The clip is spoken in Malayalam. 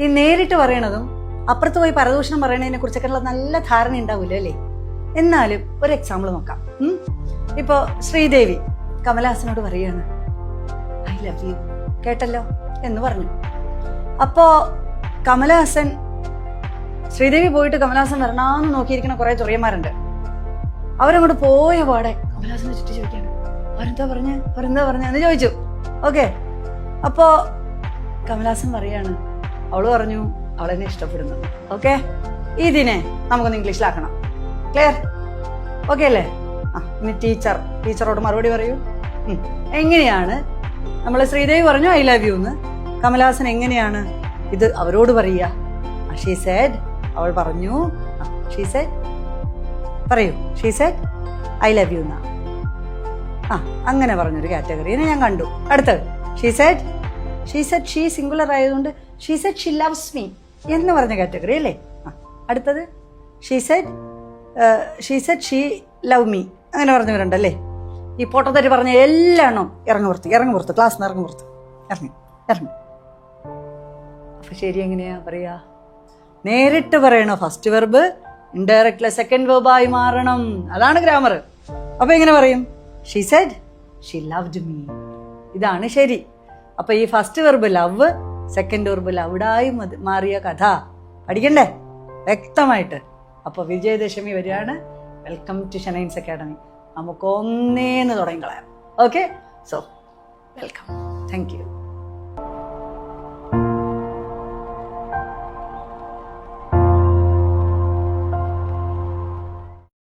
ഈ നേരിട്ട് പറയണതും അപ്പുറത്ത് പോയി പരദൂഷണം പറയണതിനെ കുറിച്ചൊക്കെയുള്ള നല്ല ധാരണ ഉണ്ടാവില്ല അല്ലേ? എന്നാലും ഒരു എക്സാമ്പിൾ നോക്കാം. ഇപ്പോ ശ്രീദേവി കമലഹാസനോട് പറയാണ് ഐ ലവ് യു, കേട്ടല്ലോ എന്ന് പറഞ്ഞു. അപ്പോ കമലഹാസൻ, ശ്രീദേവി പോയിട്ട് കമലഹാസൻ വരണാന്ന് നോക്കിയിരിക്കുന്ന കുറെ ചൊറിയന്മാരുണ്ട്. അവരങ്ങോട്ട് പോയ പാടെ കമലഹാസനെ ചുറ്റി ചോദിക്കാണ് അവരെന്താ പറഞ്ഞ എന്ന് ചോദിച്ചു. ഓക്കെ, അപ്പോ കമലഹാസൻ പറയാണ് അവള് പറഞ്ഞു അവളെന്നെ ഇഷ്ടപ്പെടുന്നു. ഓക്കെ, ഇതിനെ നമുക്കൊന്ന് ഇംഗ്ലീഷിലാക്കണം. ക്ലിയർ? ഓക്കെ അല്ലേ? ഇനി ടീച്ചറോട് മറുപടി പറയൂ. എങ്ങനെയാണ് നമ്മള് ശ്രീദേവി പറഞ്ഞു ഐ ലവ് യു എന്ന്, കമലഹാസൻ എങ്ങനെയാണ് ഇത് അവരോട് പറയുക? ഷീ സെഡ്, അവൾ പറഞ്ഞു. ഷീ സെഡ്, പറയൂ. She said I love you എന്നാ. അങ്ങനെ പറഞ്ഞൊരു കാറ്റഗറിനെ ഞാൻ കണ്ടു. അടുത്തത് ഷീ സെഡ് ഷീ സിംഗുലർ ആയതുകൊണ്ട് she said she loves me എന്ന് പറഞ്ഞ കാറ്റഗറി അല്ലേ? അടുത്തത് she said she love me അങ്ങനെ പറഞ്ഞവരുണ്ടല്ലേ? ഈ പൊട്ടത്തരി പറഞ്ഞ എല്ലാം ഇറങ്ങി പുറത്ത് ക്ലാസ് നിന്ന് ഇറങ്ങി. അപ്പൊ ശരി എങ്ങനെയാ പറയാ? നേരിട്ട് പറയണോ ഫസ്റ്റ് വെർബ്, ഇൻഡയറക്ട്ലി സെക്കൻഡ് വെർബായി മാറണം. അതാണ് ഗ്രാമർ. അപ്പൊ എങ്ങനെ പറയും? She said she loved me. ഇതാണ് ശരി. അപ്പൊ ഈ first verb love, second verb ലവ്ഡായി മാറിയ കഥ പഠിക്കണ്ടേ വ്യക്തമായിട്ട്? അപ്പൊ വിജയദശമി വരികയാണ്. വെൽക്കം ടു ഷനൈൻസ് അക്കാഡമി. നമുക്ക് ഒന്നേന്ന് തുടങ്ങി കളയാം. Okay, so welcome. Thank U.